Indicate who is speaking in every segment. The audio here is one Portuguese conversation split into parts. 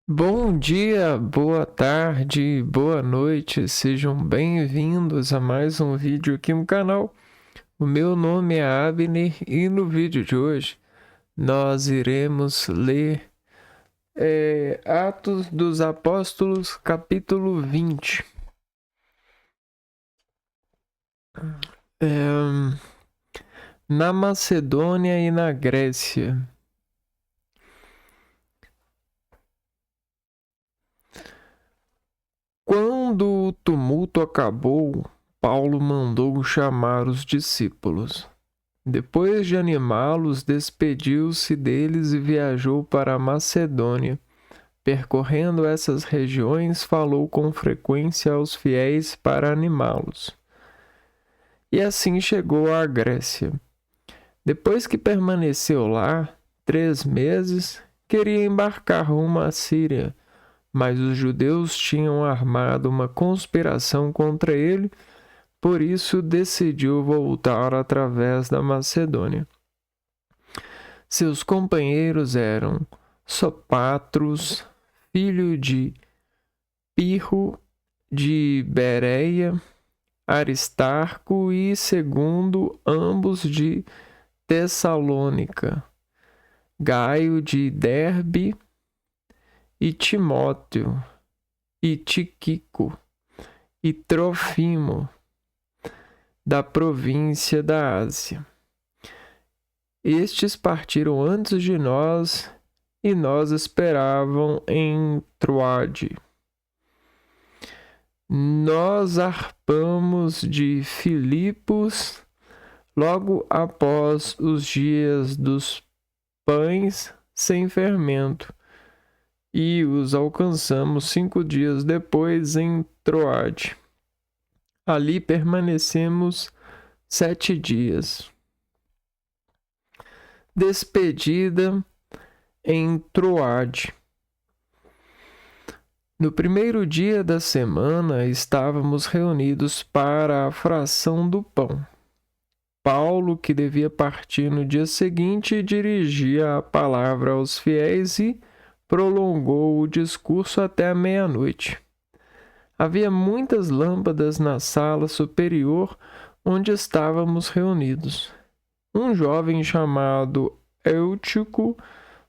Speaker 1: Bom dia, boa tarde, boa noite, sejam bem-vindos a mais um vídeo aqui no canal. O meu nome é Abner e no vídeo de hoje nós iremos ler Atos dos Apóstolos, capítulo 20. Na Macedônia e na Grécia. Quando o tumulto acabou, Paulo mandou chamar os discípulos. Depois de animá-los, despediu-se deles e viajou para a Macedônia. Percorrendo essas regiões, falou com frequência aos fiéis para animá-los. E assim chegou à Grécia. Depois que permaneceu lá 3 meses, queria embarcar rumo à Síria, mas os judeus tinham armado uma conspiração contra ele. Por isso, decidiu voltar através da Macedônia. Seus companheiros eram Sopatros, filho de Pirro de Bereia, Aristarco e Segundo, ambos de Tessalônica, Gaio de Derbe e Timóteo, e Tíquico e Trofimo, da província da Ásia. Estes partiram antes de nós e nos esperavam em Troade. Nós zarpamos de Filipos logo após os dias dos pães sem fermento e os alcançamos 5 dias depois em Troade. Ali permanecemos 7 dias. Despedida em Troade. No primeiro dia da semana, estávamos reunidos para a fração do pão. Paulo, que devia partir no dia seguinte, dirigia a palavra aos fiéis e prolongou o discurso até a meia-noite. Havia muitas lâmpadas na sala superior onde estávamos reunidos. Um jovem chamado Eutico,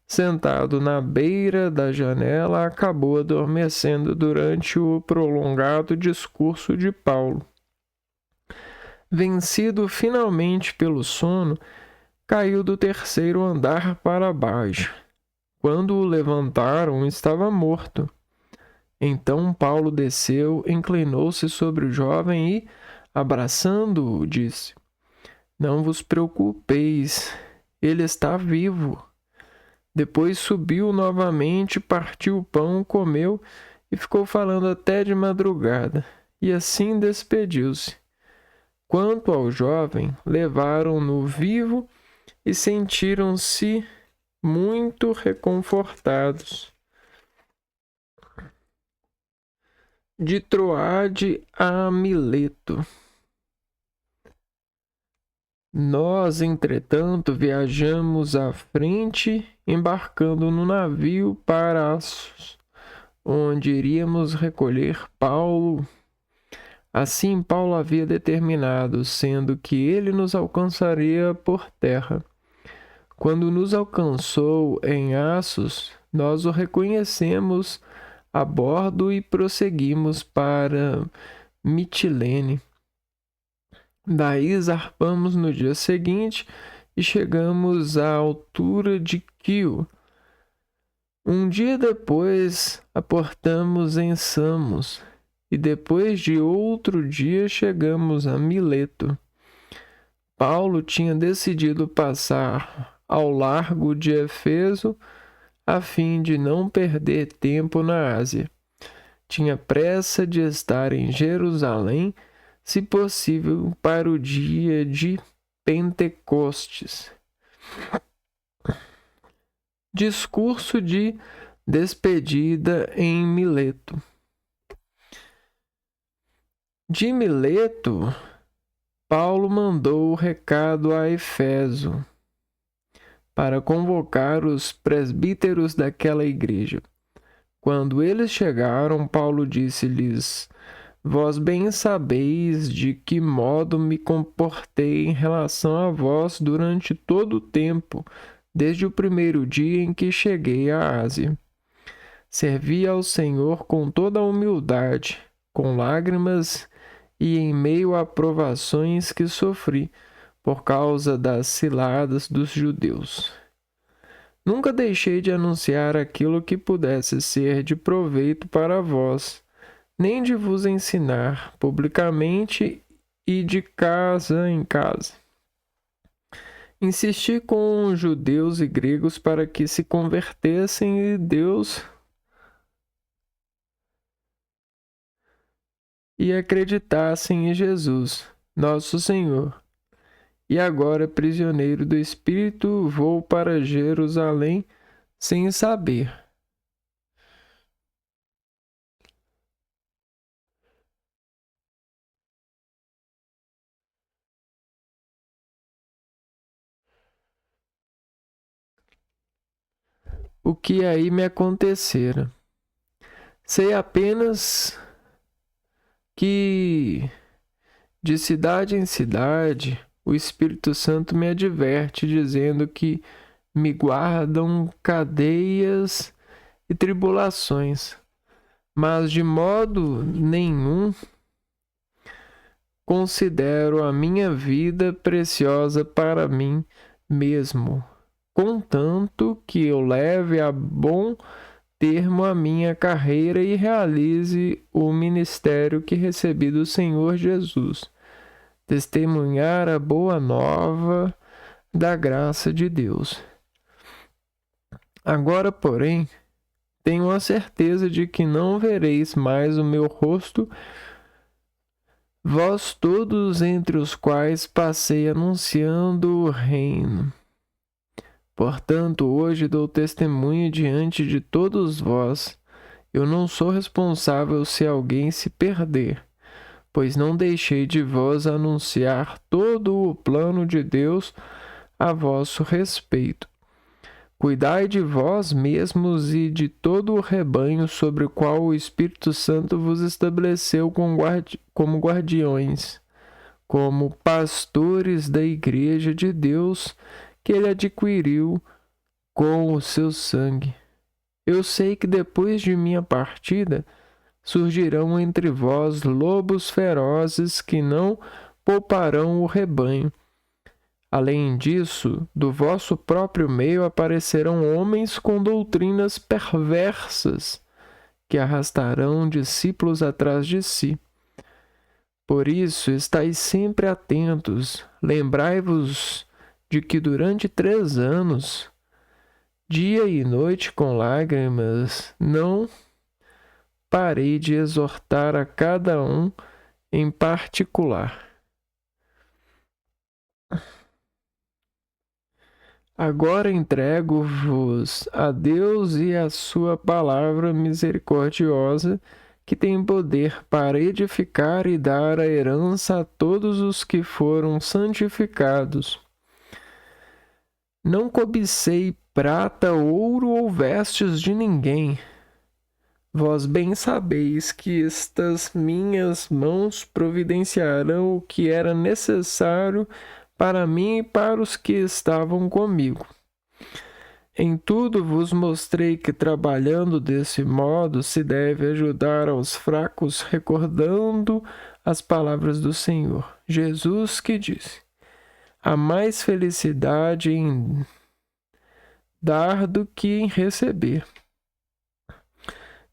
Speaker 1: sentado na beira da janela, acabou adormecendo durante o prolongado discurso de Paulo. Vencido finalmente pelo sono, caiu do 3º andar para baixo. Quando o levantaram, estava morto. Então Paulo desceu, inclinou-se sobre o jovem e, abraçando-o, disse: Não vos preocupeis, ele está vivo. Depois subiu novamente, partiu o pão, comeu e ficou falando até de madrugada, e assim despediu-se. Quanto ao jovem, levaram-no vivo e sentiram-se muito reconfortados. De Troade a Mileto. Nós, entretanto, viajamos à frente, embarcando no navio para Assos, onde iríamos recolher Paulo. Assim Paulo havia determinado, sendo que ele nos alcançaria por terra. Quando nos alcançou em Assos, nós o reconhecemos a bordo e prosseguimos para Mitilene. Daí zarpamos no dia seguinte e chegamos à altura de Quio. Um dia depois, aportamos em Samos, e depois de outro dia chegamos a Mileto. Paulo tinha decidido passar ao largo de Éfeso a fim de não perder tempo na Ásia. Tinha pressa de estar em Jerusalém, se possível, para o dia de Pentecostes. Discurso de despedida em Mileto. De Mileto, Paulo mandou o recado a Efeso para convocar os presbíteros daquela igreja. Quando eles chegaram, Paulo disse-lhes: Vós bem sabeis de que modo me comportei em relação a vós durante todo o tempo, desde o primeiro dia em que cheguei à Ásia. Servi ao Senhor com toda a humildade, com lágrimas e em meio a provações que sofri por causa das ciladas dos judeus. Nunca deixei de anunciar aquilo que pudesse ser de proveito para vós, nem de vos ensinar publicamente e de casa em casa. Insisti com judeus e gregos para que se convertessem e Deus e acreditassem em Jesus, nosso Senhor. E agora, prisioneiro do Espírito, vou para Jerusalém sem saber. O que aí me acontecera. Sei apenas que, de cidade em cidade, o Espírito Santo me adverte, dizendo que me guardam cadeias e tribulações, mas de modo nenhum considero a minha vida preciosa para mim mesmo, contanto que eu leve a bom termo a minha carreira e realize o ministério que recebi do Senhor Jesus, testemunhar a boa nova da graça de Deus. Agora, porém, tenho a certeza de que não vereis mais o meu rosto, vós todos entre os quais passei anunciando o reino. Portanto, hoje dou testemunho diante de todos vós. Eu não sou responsável se alguém se perder, pois não deixei de vos anunciar todo o plano de Deus a vosso respeito. Cuidai de vós mesmos e de todo o rebanho sobre o qual o Espírito Santo vos estabeleceu como guardiões, como pastores da Igreja de Deus que ele adquiriu com o seu sangue. Eu sei que depois de minha partida surgirão entre vós lobos ferozes que não pouparão o rebanho. Além disso, do vosso próprio meio aparecerão homens com doutrinas perversas, que arrastarão discípulos atrás de si. Por isso, estais sempre atentos. Lembrai-vos de que durante 3 anos, dia e noite com lágrimas, não parei de exortar a cada um em particular. Agora entrego-vos a Deus e a sua palavra misericordiosa, que tem poder para edificar e dar a herança a todos os que foram santificados. Não cobicei prata, ouro ou vestes de ninguém. Vós bem sabeis que estas minhas mãos providenciarão o que era necessário para mim e para os que estavam comigo. Em tudo vos mostrei que, trabalhando desse modo, se deve ajudar aos fracos, recordando as palavras do Senhor Jesus, que disse: há mais felicidade em dar do que em receber.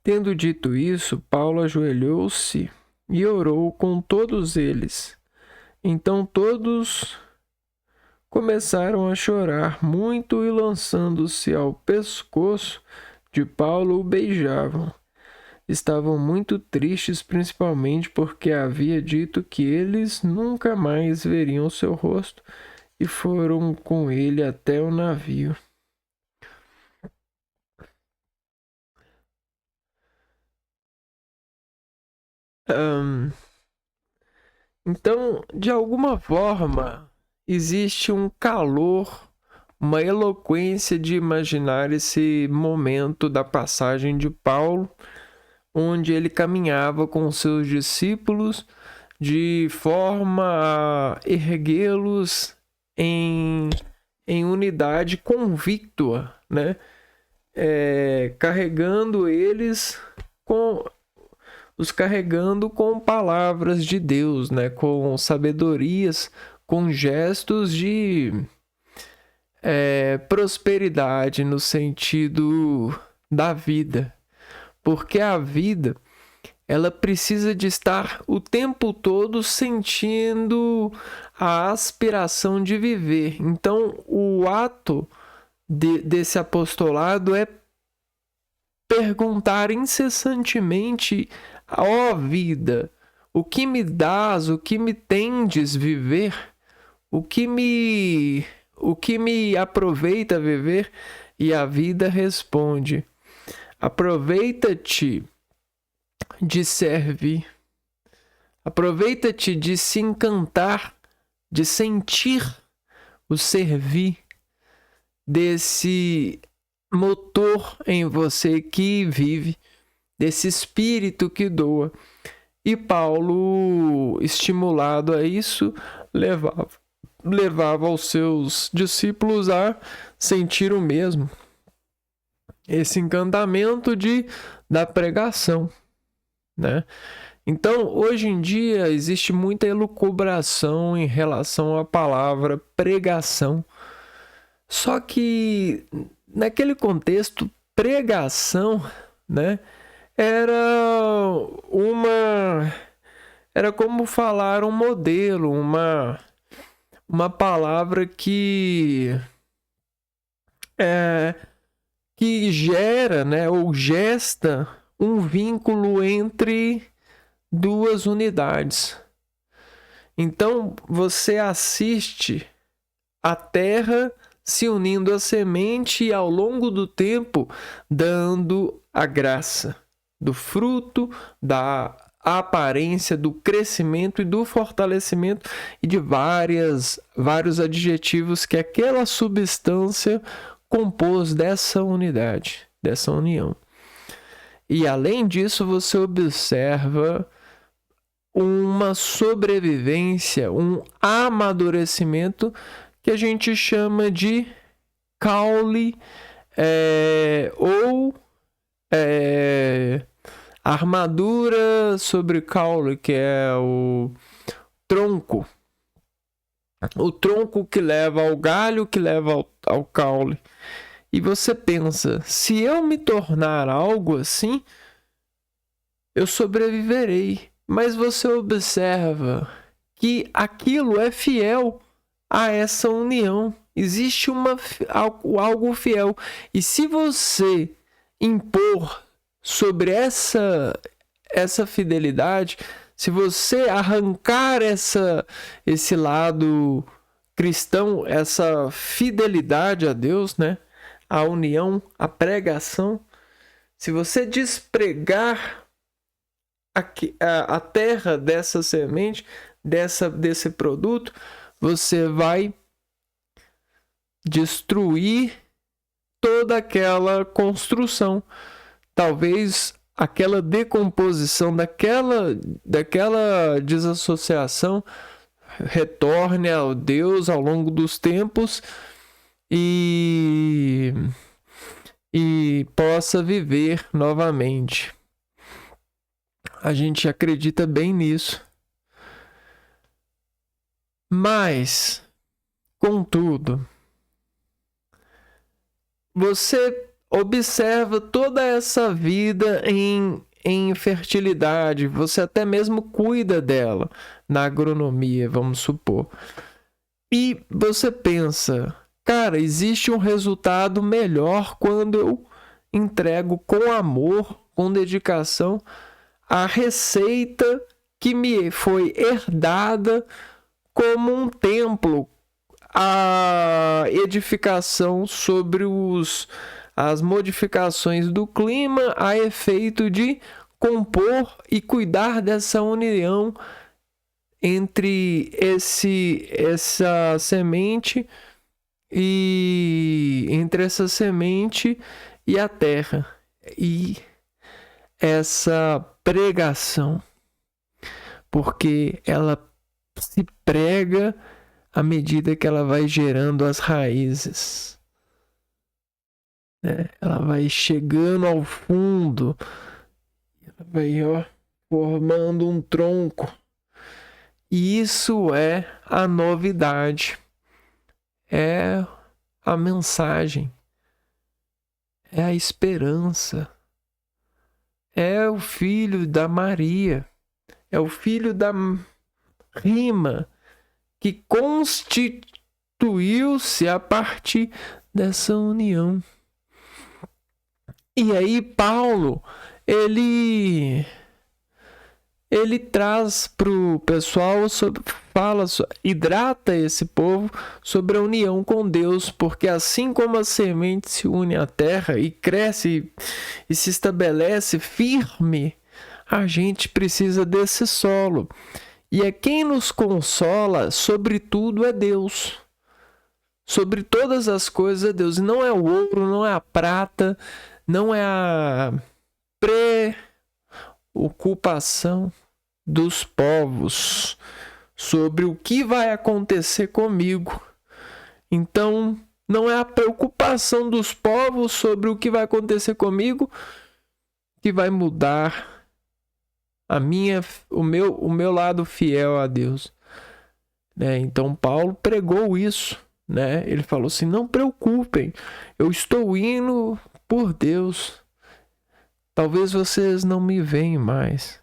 Speaker 1: Tendo dito isso, Paulo ajoelhou-se e orou com todos eles. Então todos começaram a chorar muito e, lançando-se ao pescoço de Paulo, o beijavam. Estavam muito tristes, principalmente porque havia dito que eles nunca mais veriam seu rosto, e foram com ele até o navio. Então, de alguma forma, existe um calor uma eloquência de imaginar esse momento da passagem de Paulo, onde ele caminhava com seus discípulos de forma a erguê-los em unidade convicta, né? Carregando com palavras de Deus, né? Com sabedorias, com gestos de prosperidade no sentido da vida. Porque a vida, ela precisa de estar o tempo todo sentindo a aspiração de viver. Então, o ato desse apostolado é perguntar incessantemente: ó vida, o que me dás, o que me tendes viver, o que me aproveita viver? E a vida responde: aproveita-te de servir, aproveita-te de se encantar, de sentir o servir desse motor em você que vive, desse espírito que doa. E Paulo, estimulado a isso, levava os seus discípulos a sentir o mesmo, esse encantamento da pregação, né? Então, hoje em dia, existe muita elucubração em relação à palavra pregação. Só que, naquele contexto, pregação, né, era como falar um modelo, uma palavra que gera, né, ou gesta um vínculo entre duas unidades. Então, você assiste a terra se unindo à semente e, ao longo do tempo, dando a graça do fruto, da aparência, do crescimento e do fortalecimento e de vários adjetivos que aquela substância compôs dessa unidade, dessa união. E, além disso, você observa uma sobrevivência, um amadurecimento que a gente chama de caule ou armadura sobre caule, que é o tronco. O tronco que leva ao galho, que leva ao caule. E você pensa, se eu me tornar algo assim, eu sobreviverei. Mas você observa que aquilo é fiel a essa união. Existe algo fiel. E se você impor sobre essa fidelidade, se você arrancar esse lado cristão, essa fidelidade a Deus, né? A união, a pregação, se você despregar a terra dessa semente, desse produto, você vai destruir toda aquela construção. Talvez aquela decomposição, daquela desassociação retorne ao Deus ao longo dos tempos e possa viver novamente. A gente acredita bem nisso. Mas, contudo, você observa toda essa vida em fertilidade, você até mesmo cuida dela na agronomia, vamos supor. E você pensa, cara, existe um resultado melhor quando eu entrego com amor, com dedicação, a receita que me foi herdada como um templo, a edificação sobre as modificações do clima a efeito de compor e cuidar dessa união entre essa semente, e entre essa semente e a terra, e essa pregação, porque ela se prega à medida que ela vai gerando as raízes, né? Ela vai chegando ao fundo, ela vai formando um tronco, e isso é a novidade, é a mensagem, é a esperança, é o filho da Maria, é o filho da rima que constituiu-se a partir dessa união. E aí Paulo, ele traz para o pessoal, hidrata esse povo sobre a união com Deus, porque assim como a semente se une à terra e cresce e se estabelece firme, a gente precisa desse solo. E é quem nos consola, sobretudo, é Deus. Sobre todas as coisas é Deus. E não é o ouro, não é a prata, não é a preocupação dos povos sobre o que vai acontecer comigo. Então, não é a preocupação dos povos sobre o que vai acontecer comigo que vai mudar o meu lado fiel a Deus, né? Então Paulo pregou isso, né? Ele falou assim: não preocupem, eu estou indo por Deus. Talvez vocês não me veem mais,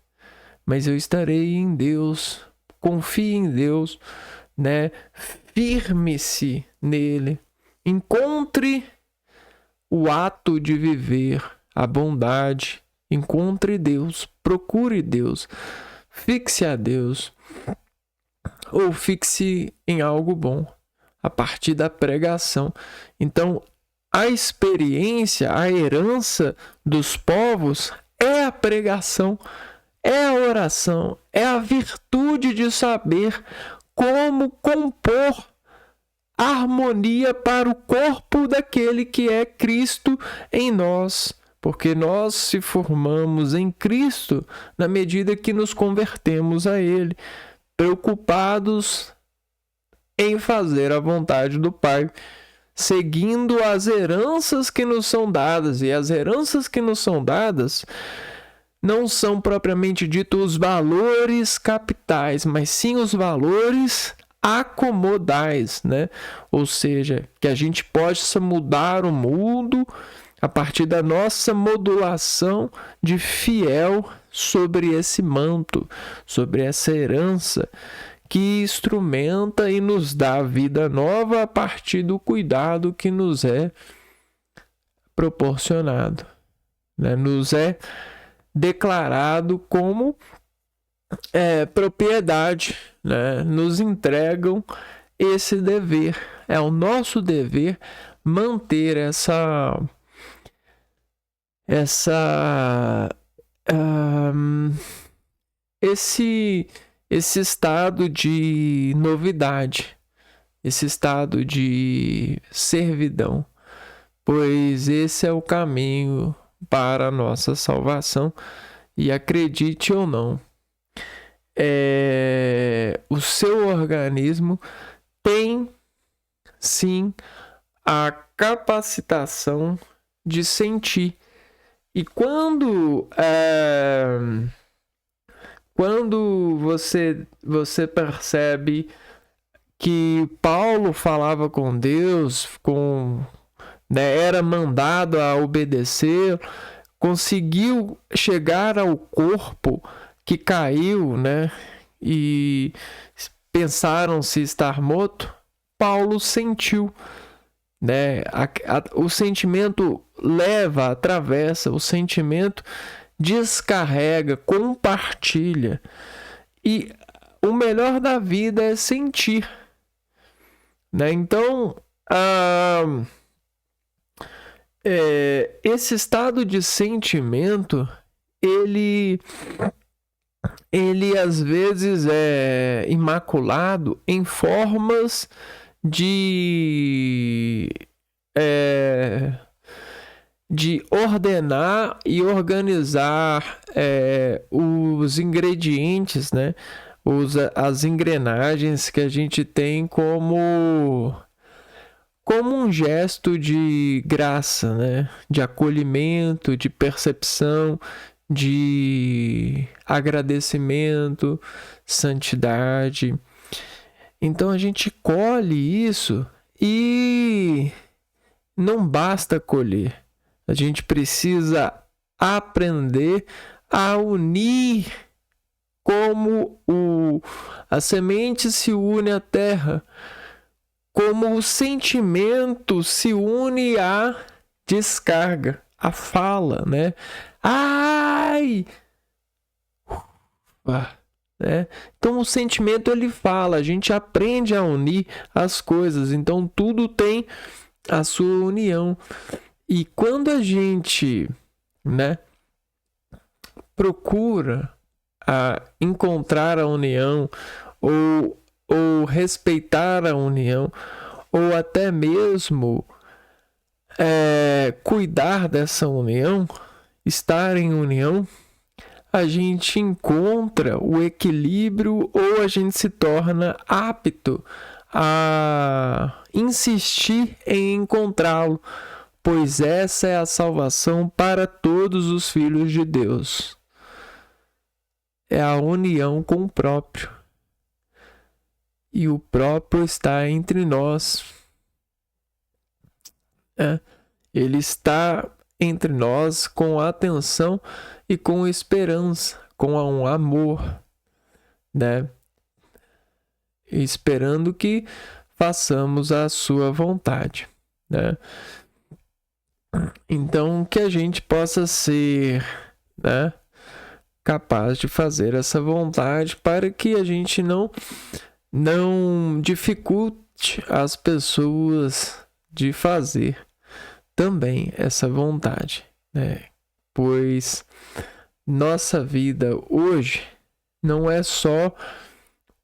Speaker 1: mas eu estarei em Deus. Confie em Deus, né? Firme-se nele. Encontre o ato de viver a bondade. Encontre Deus, procure Deus, fixe a Deus, ou fixe em algo bom, a partir da pregação. Então, a experiência, a herança dos povos é a pregação, é a oração, é a virtude de saber como compor harmonia para o corpo daquele que é Cristo em nós. Porque nós se formamos em Cristo na medida que nos convertemos a Ele, preocupados em fazer a vontade do Pai, seguindo as heranças que nos são dadas. E as heranças que nos são dadas não são propriamente dito os valores capitais, mas sim os valores acomodais, né? Ou seja, que a gente possa mudar o mundo a partir da nossa modulação de fiel sobre esse manto, sobre essa herança que instrumenta e nos dá vida nova a partir do cuidado que nos é proporcionado, né? Nos é declarado como propriedade, né? Nos entregam esse dever. É o nosso dever manter esse estado de novidade, esse estado de servidão, pois esse é o caminho para a nossa salvação. E acredite ou não, o seu organismo tem sim a capacitação de sentir. E quando você percebe que Paulo falava com Deus, né, era mandado a obedecer, conseguiu chegar ao corpo que caiu, né, e pensaram se estar morto, Paulo sentiu, né, o sentimento atravessa, o sentimento descarrega, compartilha. E o melhor da vida é sentir, né? Então, esse estado de sentimento, ele às vezes é imaculado em formas de ordenar e organizar os ingredientes, né? As engrenagens que a gente tem como um gesto de graça, né? De acolhimento, de percepção, de agradecimento, santidade. Então a gente colhe isso e não basta colher. A gente precisa aprender a unir como a semente se une à terra, como o sentimento se une à descarga, à fala, né? Ai! Né? Então o sentimento ele fala, a gente aprende a unir as coisas, então tudo tem a sua união. E quando a gente, né, procura encontrar a união ou respeitar a união, ou até mesmo cuidar dessa união, estar em união, a gente encontra o equilíbrio ou a gente se torna apto a insistir em encontrá-lo, pois essa é a salvação para todos os filhos de Deus. É a união com o próprio. E o próprio está entre nós. Ele está entre nós com atenção e com esperança, com um amor, né? Esperando que façamos a sua vontade, né? Então, que a gente possa ser, né, capaz de fazer essa vontade para que a gente não dificulte as pessoas de fazer também essa vontade, né? Pois nossa vida hoje não é só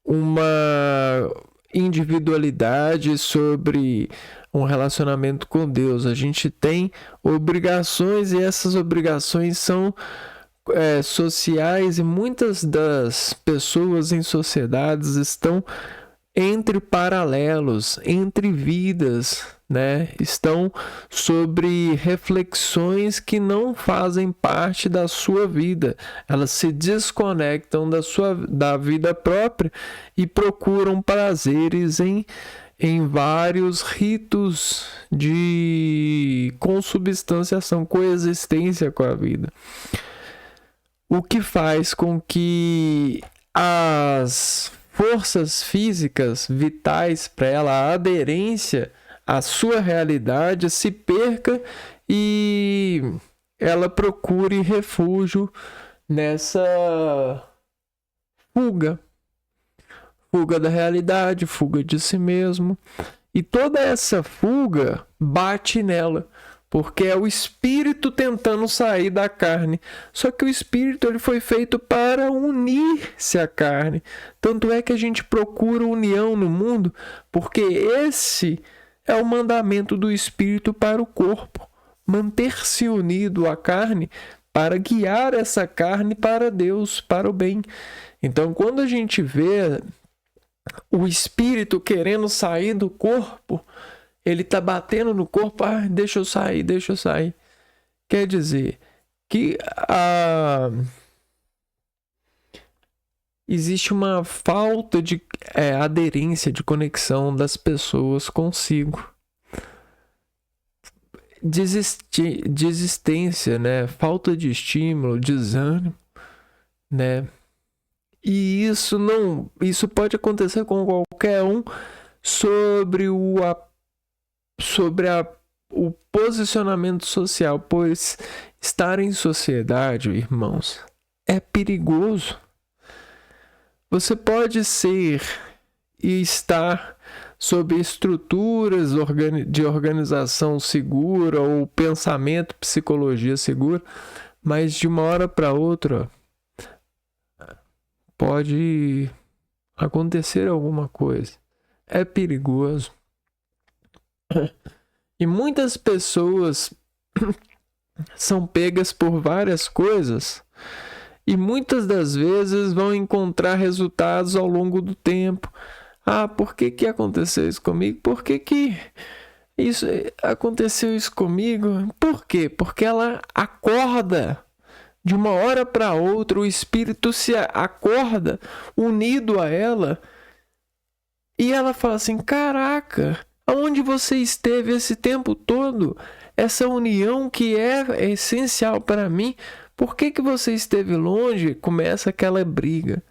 Speaker 1: uma individualidade sobre um relacionamento com Deus. A gente tem obrigações e essas obrigações são sociais, e muitas das pessoas em sociedades estão entre paralelos, entre vidas, né? Estão sobre reflexões que não fazem parte da sua vida. Elas se desconectam da vida própria e procuram prazeres em vários ritos de consubstanciação, coexistência com a vida. O que faz com que as forças físicas vitais para ela, a aderência à sua realidade se perca e ela procure refúgio nessa fuga da realidade, fuga de si mesmo. E toda essa fuga bate nela, porque é o espírito tentando sair da carne. Só que o espírito ele foi feito para unir-se à carne. Tanto é que a gente procura união no mundo, porque esse é o mandamento do espírito para o corpo. Manter-se unido à carne para guiar essa carne para Deus, para o bem. Então, quando a gente vê o espírito querendo sair do corpo, ele está batendo no corpo, deixa eu sair. Quer dizer que existe uma falta de aderência, de conexão das pessoas consigo. Desistência, né? Falta de estímulo, desânimo, né? E isso pode acontecer com qualquer um sobre o posicionamento social, pois estar em sociedade, irmãos, é perigoso. Você pode ser e estar sob estruturas de organização segura ou pensamento, psicologia segura, mas de uma hora para outra pode acontecer alguma coisa. É perigoso. E muitas pessoas são pegas por várias coisas e muitas das vezes vão encontrar resultados ao longo do tempo. Ah, por que aconteceu isso comigo? Por que isso aconteceu isso comigo? Por quê? Porque ela acorda de uma hora para outra, o espírito se acorda unido a ela e ela fala assim: caraca, aonde você esteve esse tempo todo? Essa união que é essencial para mim, por que você esteve longe? Começa aquela briga.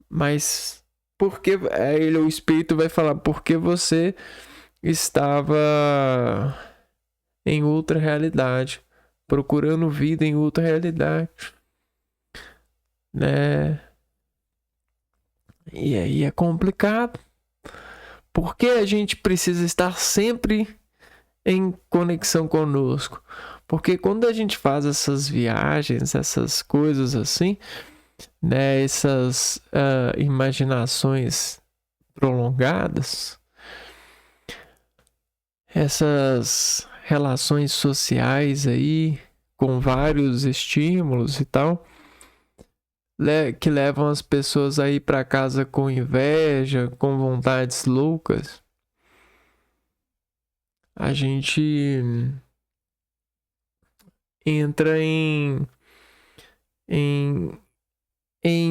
Speaker 1: Mas porque aí o espírito vai falar: porque você estava em outra realidade, procurando vida em outra realidade, né? E aí é complicado. Porque a gente precisa estar sempre em conexão conosco. Porque quando a gente faz essas viagens, essas coisas assim, né, essas imaginações prolongadas, essas relações sociais aí, com vários estímulos e tal, que levam as pessoas a ir para casa com inveja, com vontades loucas, a gente entra em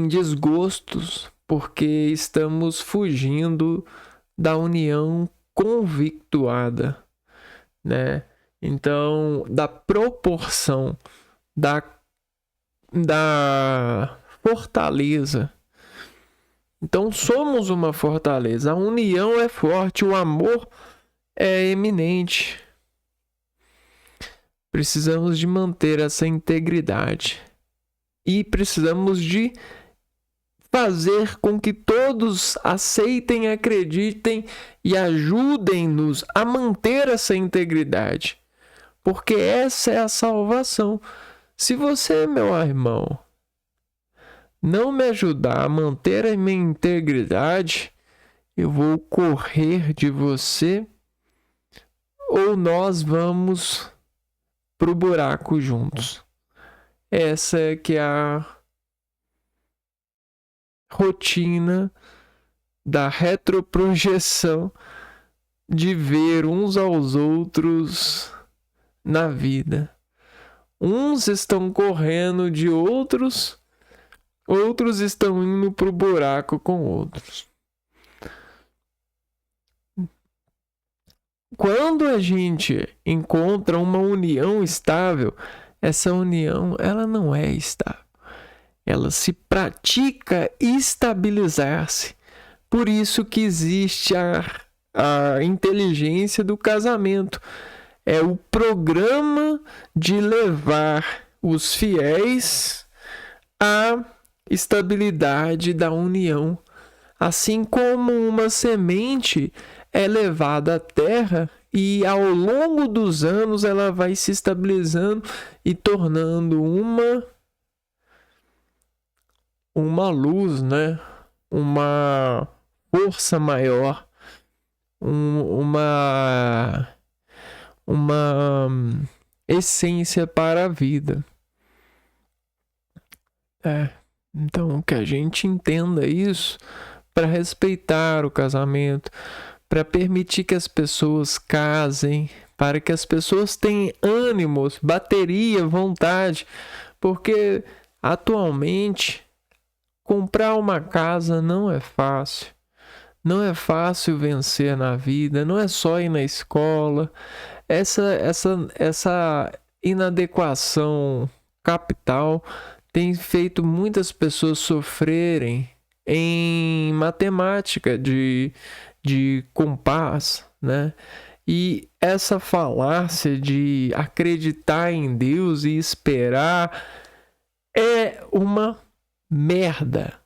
Speaker 1: desgostos porque estamos fugindo da união convictuada, né? Então, da proporção da fortaleza. Então, somos uma fortaleza. A união é forte, o amor é eminente. Precisamos de manter essa integridade. E precisamos de fazer com que todos aceitem, acreditem e ajudem-nos a manter essa integridade. Porque essa é a salvação. Se você, meu irmão, não me ajudar a manter a minha integridade, eu vou correr de você ou nós vamos pro buraco juntos. Essa é que é a rotina da retroprojeção de ver uns aos outros na vida. Uns estão correndo de outros, outros estão indo pro buraco com outros. Quando a gente encontra uma união estável, essa união ela não é estável. Ela se pratica estabilizar-se. Por isso que existe a inteligência do casamento. É o programa de levar os fiéis à estabilidade da união. Assim como uma semente é levada à terra e ao longo dos anos ela vai se estabilizando e tornando uma luz, né? Uma força maior, uma essência para a vida. Então que a gente entenda isso para respeitar o casamento, para permitir que as pessoas casem, para que as pessoas tenham ânimos, bateria, vontade, porque atualmente comprar uma casa não é fácil. Não é fácil vencer na vida, não é só ir na escola. Essa inadequação capital tem feito muitas pessoas sofrerem em matemática de compasso, né? E essa falácia de acreditar em Deus e esperar é uma merda.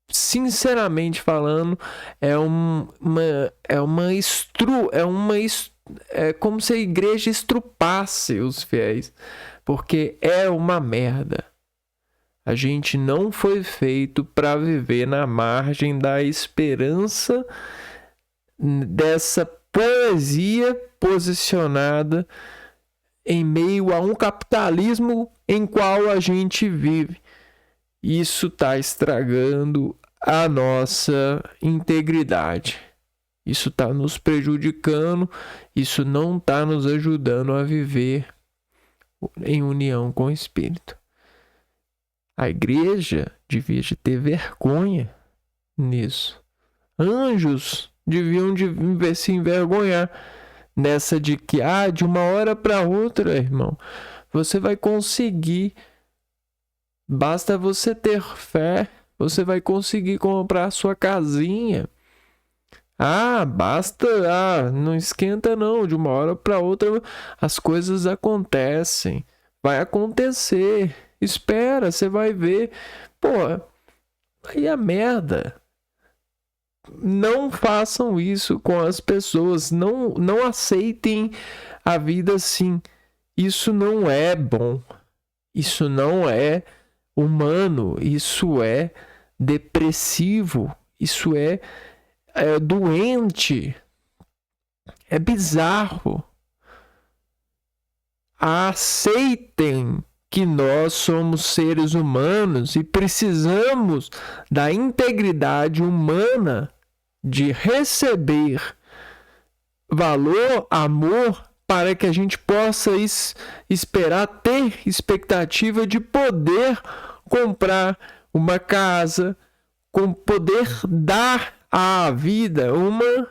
Speaker 1: Sinceramente falando, é como se a igreja estrupasse os fiéis, porque é uma merda. A gente não foi feito para viver na margem da esperança dessa poesia posicionada em meio a um capitalismo em qual a gente vive. Isso está estragando a nossa integridade. Isso está nos prejudicando, isso não está nos ajudando a viver em união com o Espírito. A igreja devia ter vergonha nisso. Anjos deviam se envergonhar nessa de que, de uma hora para outra, irmão, você vai conseguir, basta você ter fé, você vai conseguir comprar a sua casinha. Basta, não esquenta não, de uma hora para outra as coisas acontecem, vai acontecer, espera, você vai ver, aí a merda. Não façam isso com as pessoas, não aceitem a vida assim, isso não é bom, isso não é humano, isso é depressivo, isso é doente, é bizarro. Aceitem que nós somos seres humanos e precisamos da integridade humana de receber valor, amor, para que a gente possa esperar, ter expectativa de poder comprar uma casa, com poder dar à vida uma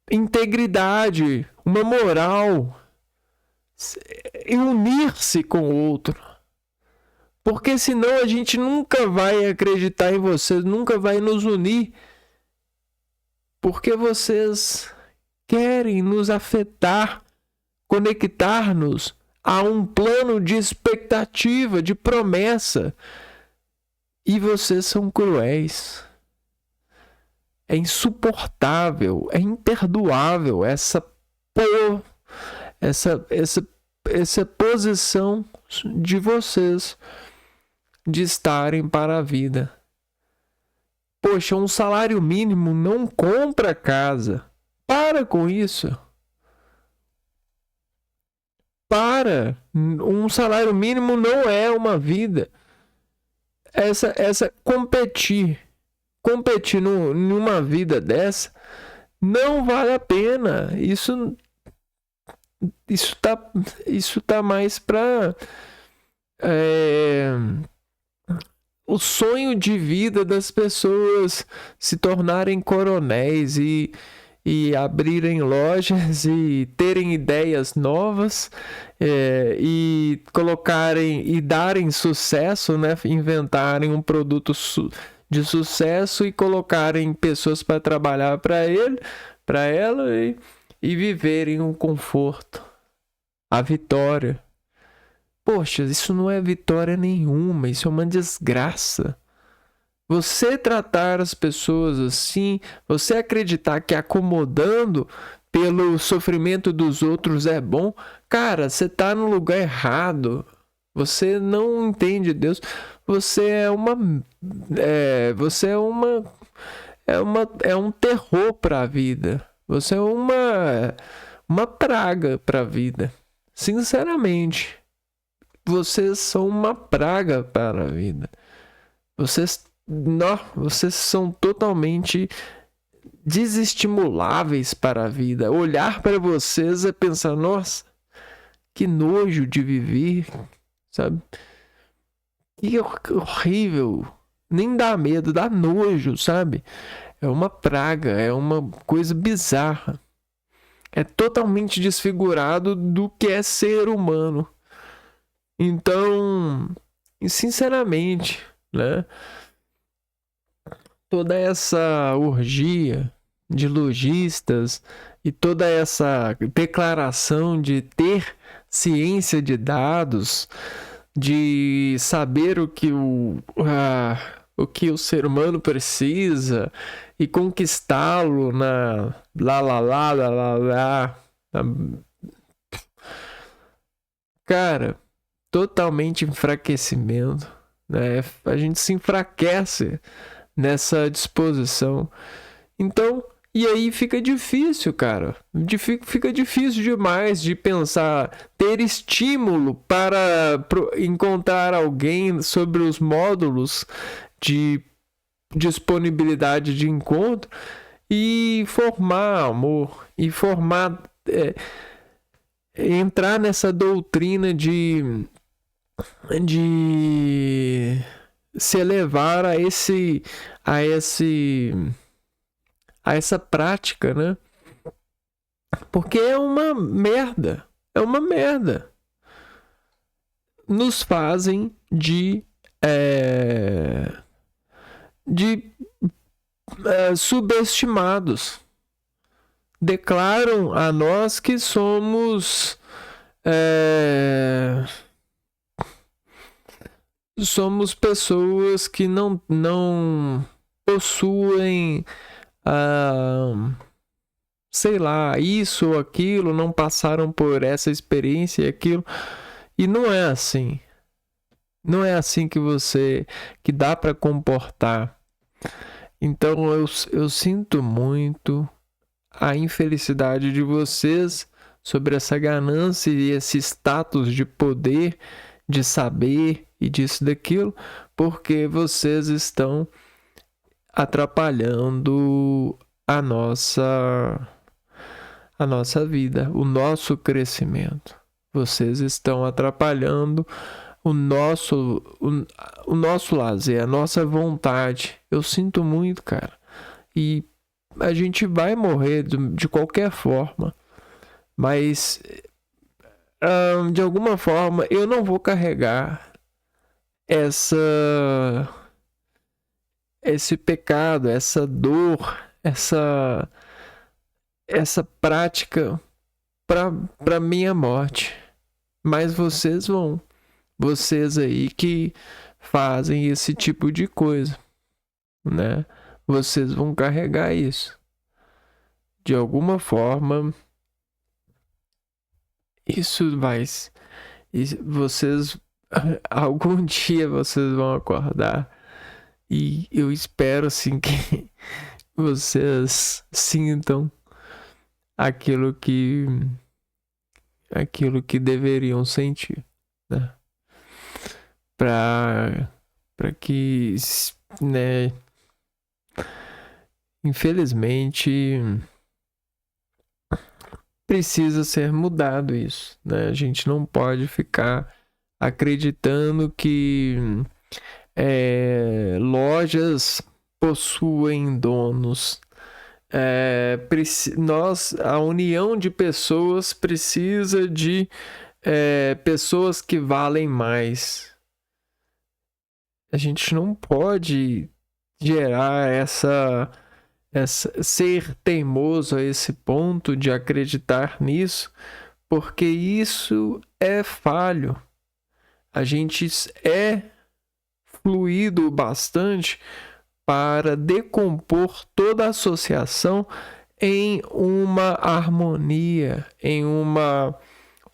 Speaker 1: integridade, uma moral, e unir-se com o outro. Porque senão a gente nunca vai acreditar em vocês, nunca vai nos unir. Porque vocês querem nos afetar, conectar-nos a um plano de expectativa, de promessa. E vocês são cruéis. É insuportável, é imperdoável essa posição de vocês de estarem para a vida. Poxa, um salário mínimo não compra casa. Para com isso. Um salário mínimo não é uma vida. Competir numa vida dessa não vale a pena. Isso tá mais para o sonho de vida das pessoas se tornarem coronéis e abrirem lojas e terem ideias novas e colocarem e darem sucesso, né? Inventarem um produto de sucesso e colocarem pessoas para trabalhar para ela e viverem um conforto, a vitória. Poxa, isso não é vitória nenhuma, isso é uma desgraça. Você tratar as pessoas assim, você acreditar que acomodando pelo sofrimento dos outros é bom, cara, você tá no lugar errado. Você não entende Deus. Você é um terror para a vida. Você é uma praga para a vida. Sinceramente, vocês são uma praga para a vida. Vocês são totalmente desestimuláveis para a vida. Olhar para vocês é pensar, nossa, que nojo de viver, sabe? Que horrível. Nem dá medo, dá nojo, sabe? É uma praga, é uma coisa bizarra. É totalmente desfigurado do que é ser humano. Então, sinceramente, né? Toda essa orgia de lojistas e toda essa declaração de ter ciência de dados, de saber o que o ser humano precisa e conquistá-lo na cara, totalmente enfraquecimento, né? A gente se enfraquece nessa disposição. Então, E aí fica difícil, cara. Fica difícil demais de pensar, ter estímulo para encontrar alguém sobre os módulos de disponibilidade de encontro e formar amor, e formar, entrar nessa doutrina de se elevar a essa prática, né? Porque é uma merda. É uma merda. Nos fazem subestimados. Declaram a nós que somos pessoas que não possuem sei lá, isso ou aquilo, não passaram por essa experiência e aquilo. E não é assim. Não é assim que dá para comportar. Então eu sinto muito a infelicidade de vocês sobre essa ganância e esse status de poder, de saber e disso e daquilo, porque vocês estão atrapalhando a nossa vida, o nosso crescimento. Vocês estão atrapalhando o nosso lazer, a nossa vontade. Eu sinto muito, cara. E a gente vai morrer de qualquer forma. Mas, de alguma forma, eu não vou carregar esse pecado, essa dor, essa prática para minha morte. Mas vocês vão. Vocês aí que fazem esse tipo de coisa, né? Vocês vão carregar isso. De alguma forma, isso vai... Vocês... Algum dia vocês vão acordar. E eu espero, assim, que vocês sintam aquilo que deveriam sentir, né? Para que, né, infelizmente precisa ser mudado isso, né? A gente não pode ficar acreditando que lojas possuem donos. A união de pessoas precisa de pessoas que valem mais. A gente não pode gerar ser teimoso a esse ponto de acreditar nisso, porque isso é falho. A gente é fluido bastante para decompor toda a associação em uma harmonia, em uma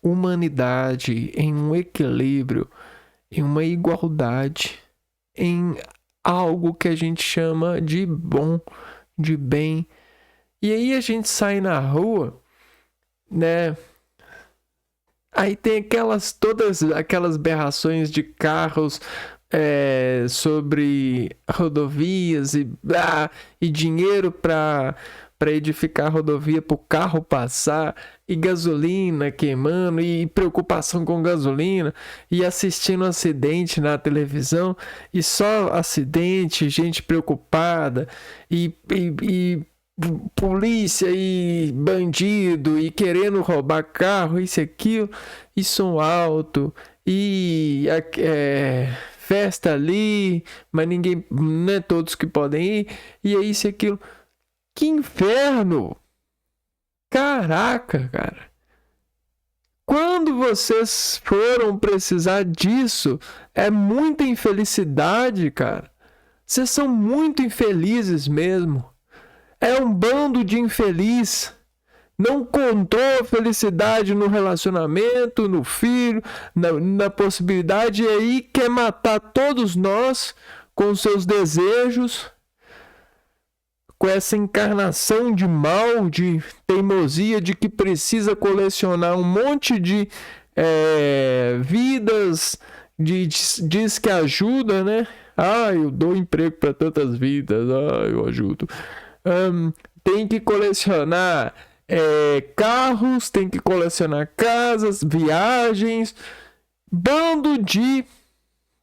Speaker 1: humanidade, em um equilíbrio, em uma igualdade, em algo que a gente chama de bom, de bem. E aí a gente sai na rua, né? Aí tem todas aquelas berrações de carros sobre rodovias e dinheiro para edificar rodovia para o carro passar, e gasolina queimando, e preocupação com gasolina, e assistindo acidente na televisão, e só acidente, gente preocupada, e polícia e bandido, e querendo roubar carro, isso e aquilo, e som alto, e festa ali, mas ninguém, não é todos que podem ir, e é isso e aquilo. Que inferno! Caraca, cara! Quando vocês foram precisar disso, é muita infelicidade, cara. Vocês são muito infelizes mesmo. É um bando de infeliz. Não encontrou felicidade no relacionamento, no filho, na possibilidade, e aí quer matar todos nós com seus desejos, com essa encarnação de mal, de teimosia, de que precisa colecionar um monte de vidas, diz que ajuda, né? Ah, eu dou emprego para tantas vidas, eu ajudo. Tem que colecionar carros, tem que colecionar casas, viagens. Bando de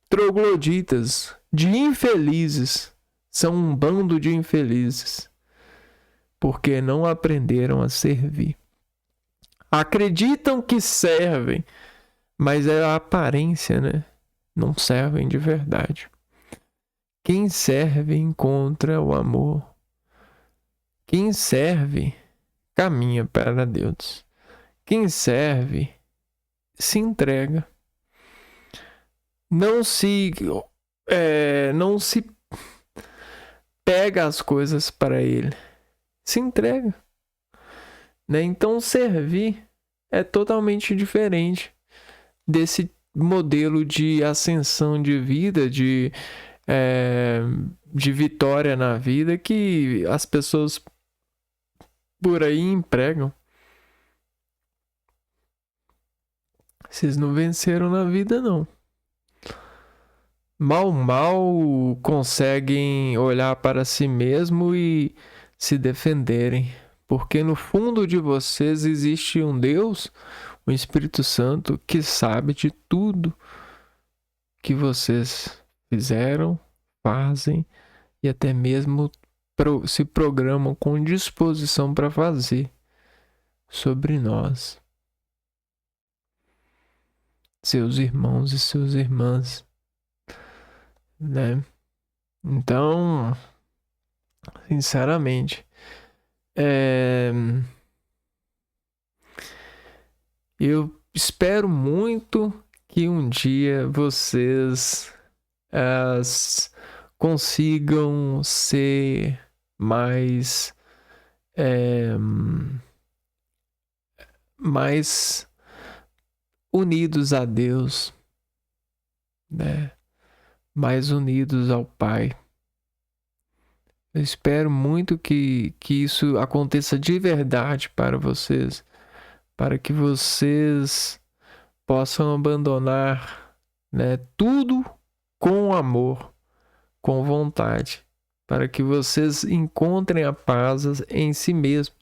Speaker 1: trogloditas, de infelizes. São um bando de infelizes, porque não aprenderam a servir. Acreditam que servem, mas é a aparência, né? Não servem de verdade. Quem serve encontra o amor. Quem serve caminha para Deus. Quem serve se entrega. Não se pega as coisas para ele. Se entrega. Né? Então servir é totalmente diferente desse modelo de ascensão de vida, de vitória na vida que as pessoas por aí empregam. Vocês não venceram na vida, não. Mal conseguem olhar para si mesmo e se defenderem. Porque no fundo de vocês existe um Deus, um Espírito Santo, que sabe de tudo que vocês fizeram, fazem e até mesmo se programam com disposição para fazer sobre nós, seus irmãos e suas irmãs, né? Então, sinceramente, eu espero muito que um dia vocês consigam ser mais unidos a Deus, né? Mais unidos ao Pai. Eu espero muito que isso aconteça de verdade para vocês, para que vocês possam abandonar, né, tudo com amor, com vontade, para que vocês encontrem a paz em si mesmos,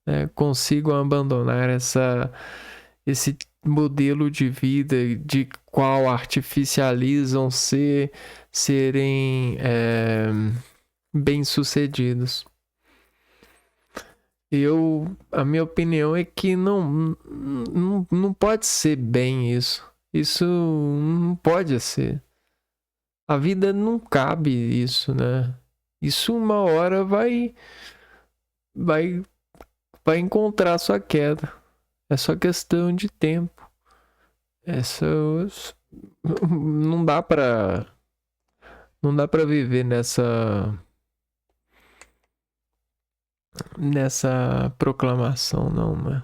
Speaker 1: né, consigam abandonar esse modelo de vida de qual artificializam serem bem-sucedidos. A minha opinião é que não pode ser bem isso. Isso não pode ser. A vida não cabe isso, né? Isso uma hora vai encontrar sua queda. É só questão de tempo. Não dá pra viver nessa proclamação, não, né?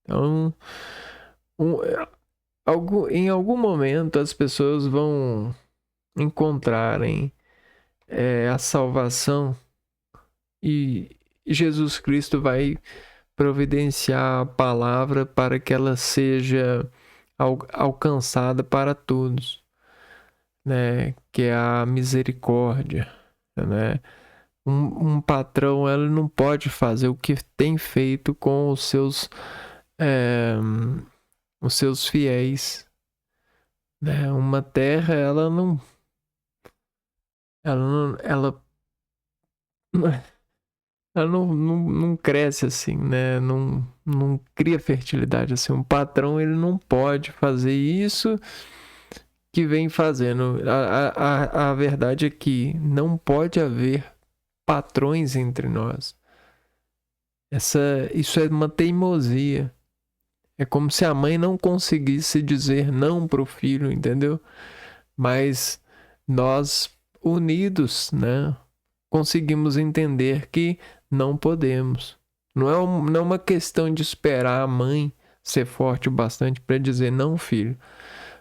Speaker 1: Então, em algum momento as pessoas vão encontrarem a salvação e Jesus Cristo vai providenciar a palavra para que ela seja alcançada para todos, né? Que é a misericórdia, né? Um patrão, ela não pode fazer o que tem feito com os seus fiéis, né? Uma terra, ela não cresce assim, né? Não cria fertilidade assim. Um patrão, ele não pode fazer isso que vem fazendo. A verdade é que não pode haver patrões entre nós. Isso é uma teimosia. É como se a mãe não conseguisse dizer não para o filho, entendeu? Mas nós, unidos, né, conseguimos entender que não podemos. Não é uma questão de esperar a mãe ser forte o bastante para dizer não, filho.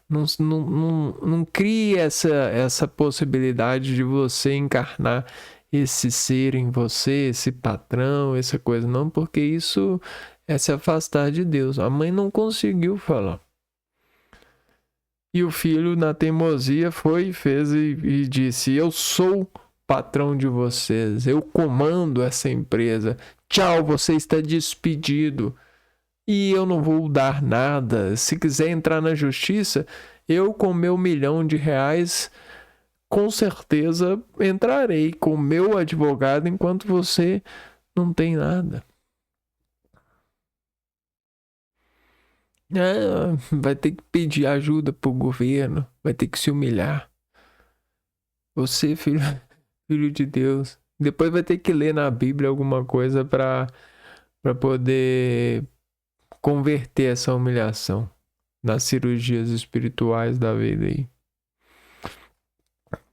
Speaker 1: Não crie essa possibilidade de você encarnar esse ser em você, esse patrão, essa coisa, não, porque isso é se afastar de Deus. A mãe não conseguiu falar. E o filho, na teimosia, foi, fez e disse: eu sou patrão de vocês, eu comando essa empresa. Tchau, você está despedido. E eu não vou dar nada. Se quiser entrar na justiça, eu com meu R$ 1.000.000, com certeza entrarei com meu advogado enquanto você não tem nada. Vai ter que pedir ajuda pro governo, vai ter que se humilhar. Você, filho de Deus, depois vai ter que ler na Bíblia alguma coisa para poder converter essa humilhação nas cirurgias espirituais da vida aí.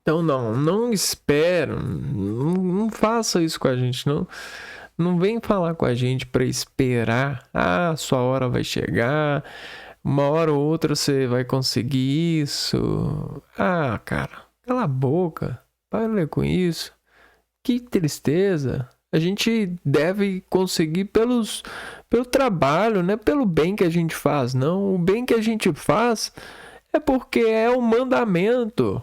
Speaker 1: Então não espera, não faça isso com a gente, não vem falar com a gente para esperar, sua hora vai chegar, uma hora ou outra você vai conseguir isso. Cara, cala a boca, para com isso. Que tristeza. A gente deve conseguir pelo trabalho, não é pelo bem que a gente faz, não. O bem que a gente faz é porque é um mandamento.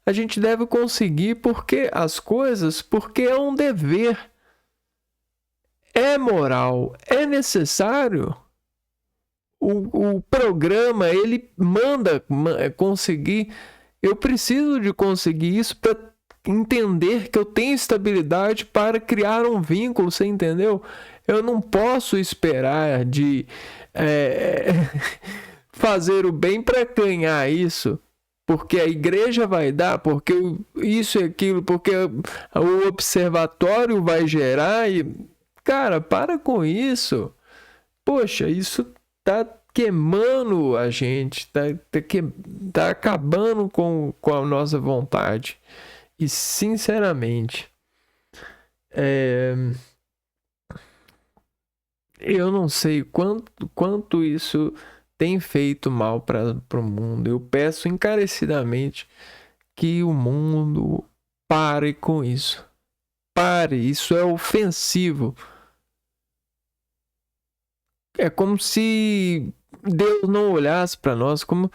Speaker 1: A gente deve conseguir porque é um dever. É moral, é necessário. O programa, ele manda conseguir. Eu preciso de conseguir isso para entender que eu tenho estabilidade para criar um vínculo, você entendeu? Eu não posso esperar de fazer o bem para ganhar isso, porque a igreja vai dar, porque isso e aquilo, porque o observatório vai gerar e... Cara, para com isso. Poxa, isso tá queimando a gente, tá acabando com a nossa vontade. E sinceramente, eu não sei quanto isso tem feito mal para o mundo. Eu peço encarecidamente que o mundo pare com isso. Pare, isso é ofensivo. É como se Deus não olhasse para nós, como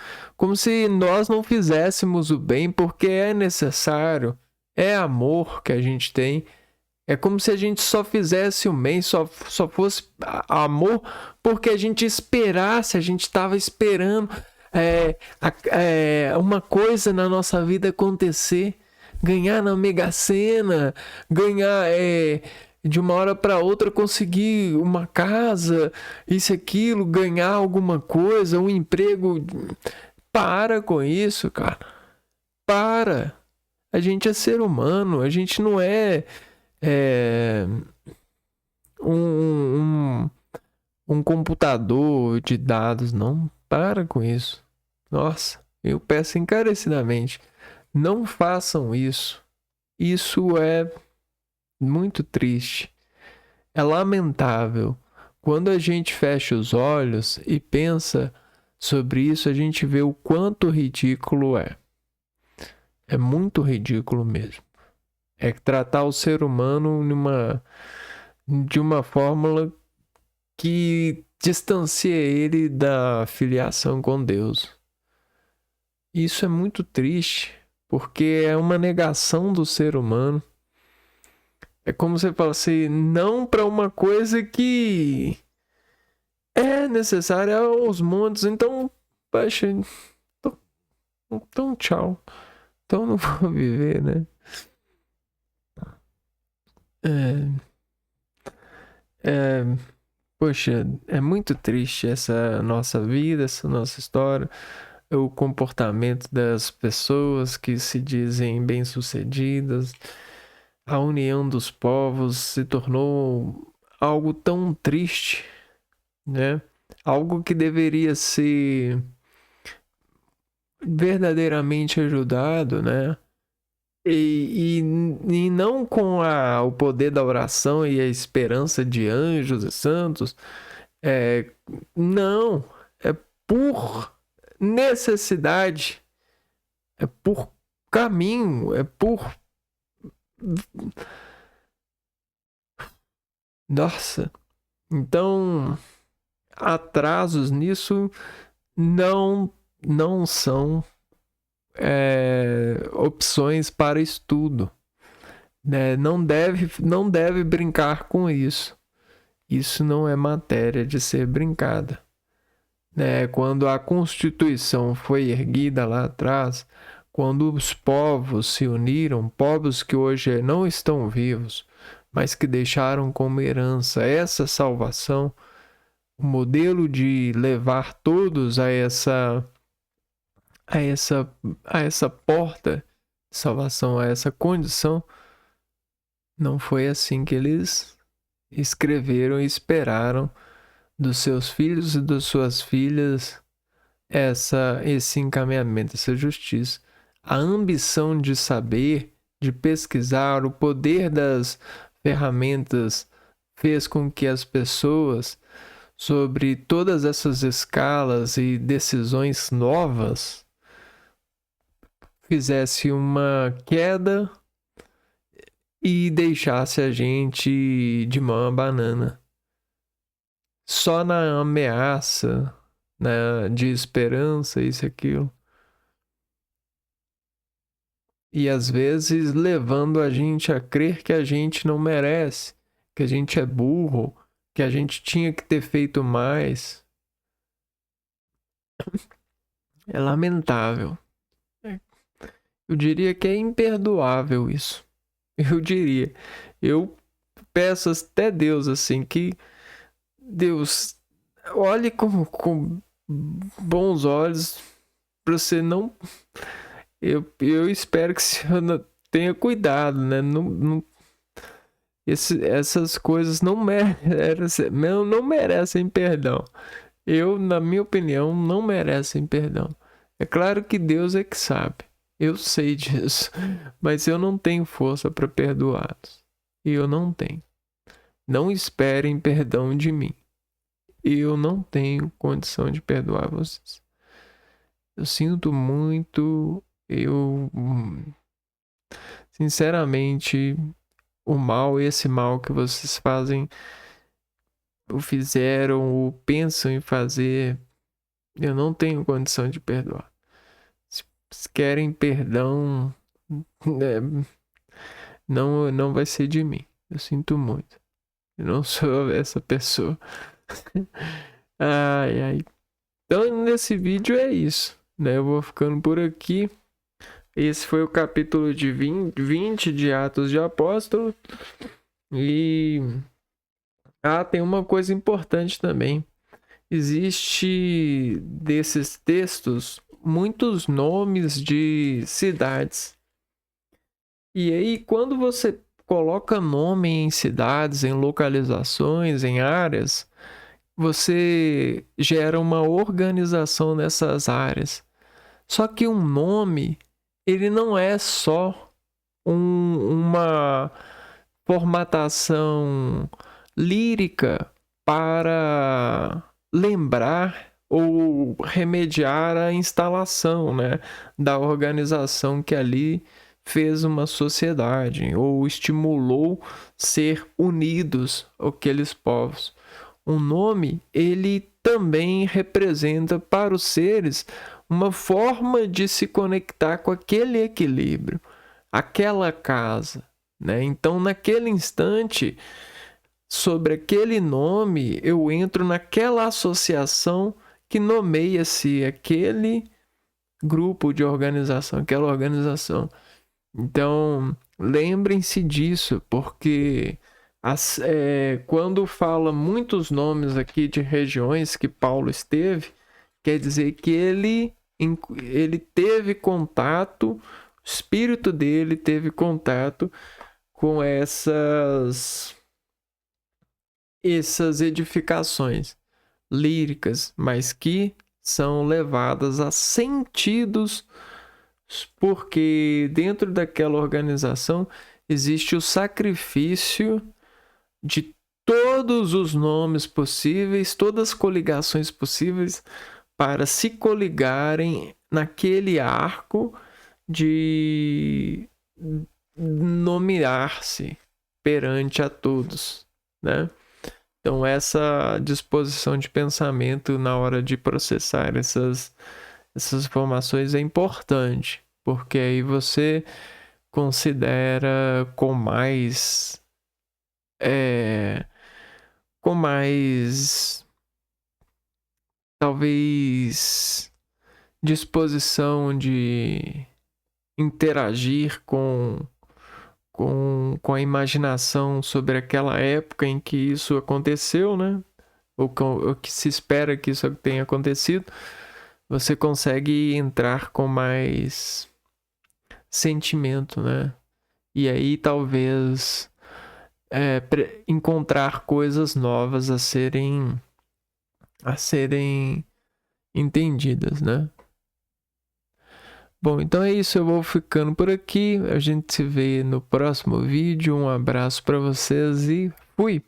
Speaker 1: se nós não fizéssemos o bem porque é necessário, é amor que a gente tem. É como se a gente só fizesse o bem, só fosse amor porque a gente esperasse, a gente estava esperando uma coisa na nossa vida acontecer, ganhar na Mega Sena, ganhar de uma hora para outra conseguir uma casa, isso, aquilo, ganhar alguma coisa, um emprego. Para com isso, cara. Para. A gente é ser humano, a gente não é um computador de dados, não. Para com isso. Nossa, eu peço encarecidamente, não façam isso. Isso é muito triste. É lamentável. Quando a gente fecha os olhos e pensa sobre isso, a gente vê o quanto ridículo é. É muito ridículo mesmo. É tratar o ser humano de uma fórmula que distancia ele da filiação com Deus. Isso é muito triste, porque é uma negação do ser humano. É como você fala assim, não para uma coisa que é necessária aos montes. Então, baixa. Então, tchau. Então, não vou viver, né? Poxa, é muito triste essa nossa vida, essa nossa história. O comportamento das pessoas que se dizem bem-sucedidas. A união dos povos se tornou algo tão triste, né? Algo que deveria ser verdadeiramente ajudado, né? E não com o poder da oração e a esperança de anjos e santos. Não, é por necessidade, é por caminho, é por Nossa. Então, atrasos nisso não são opções para estudo, né? Não deve brincar com isso. Isso não é matéria de ser brincada, né? Quando a Constituição foi erguida lá atrás, quando os povos se uniram, povos que hoje não estão vivos, mas que deixaram como herança essa salvação, o modelo de levar todos a essa, a essa porta de salvação, a essa condição, não foi assim que eles escreveram e esperaram dos seus filhos e das suas filhas esse encaminhamento, essa justiça. A ambição de saber, de pesquisar, o poder das ferramentas fez com que as pessoas, sobre todas essas escalas e decisões novas, fizesse uma queda e deixasse a gente de mão a banana. Só na ameaça, né, de esperança, isso e aquilo. E às vezes levando a gente a crer que a gente não merece, que a gente é burro, que a gente tinha que ter feito mais. É lamentável. Eu diria que é imperdoável isso. Eu diria. Eu peço até Deus assim que Deus olhe com bons olhos para você não. Eu espero que o senhor tenha cuidado, né? Essas coisas não merecem perdão. Na minha opinião, não merecem perdão. É claro que Deus é que sabe. Eu sei disso. Mas eu não tenho força para perdoá-los. E eu não tenho. Não esperem perdão de mim. Eu não tenho condição de perdoar vocês. Eu sinto muito. Sinceramente, esse mal que vocês fazem, ou fizeram, ou pensam em fazer, eu não tenho condição de perdoar. Se querem perdão, não vai ser de mim. Eu sinto muito. Eu não sou essa pessoa. Ai, ai. Então, nesse vídeo é isso, né? Eu vou ficando por aqui. Esse foi o capítulo de 20 de Atos de Apóstolo. E tem uma coisa importante também. Existe desses textos muitos nomes de cidades. E aí, quando você coloca nome em cidades, em localizações, em áreas, você gera uma organização nessas áreas. Só que um nome, ele não é só uma formatação lírica para lembrar ou remediar a instalação, né, da organização que ali fez uma sociedade ou estimulou ser unidos aqueles povos. O nome, ele também representa para os seres uma forma de se conectar com aquele equilíbrio, aquela casa, né? Então, naquele instante, sobre aquele nome, eu entro naquela associação que nomeia-se aquele grupo de organização, aquela organização. Então, lembrem-se disso, porque quando fala muitos nomes aqui de regiões que Paulo esteve, quer dizer que ele teve contato, o espírito dele teve contato com essas edificações líricas, mas que são levadas a sentidos, porque dentro daquela organização existe o sacrifício de todos os nomes possíveis, todas as coligações possíveis para se coligarem naquele arco nomear-se perante a todos, né? Então essa disposição de pensamento na hora de processar essas informações é importante, porque aí você considera com mais talvez disposição de interagir com a imaginação sobre aquela época em que isso aconteceu, né? Ou que se espera que isso tenha acontecido, você consegue entrar com mais sentimento, né? E aí talvez encontrar coisas novas a serem entendidas, né? Bom, então é isso, eu vou ficando por aqui. A gente se vê no próximo vídeo. Um abraço para vocês e fui!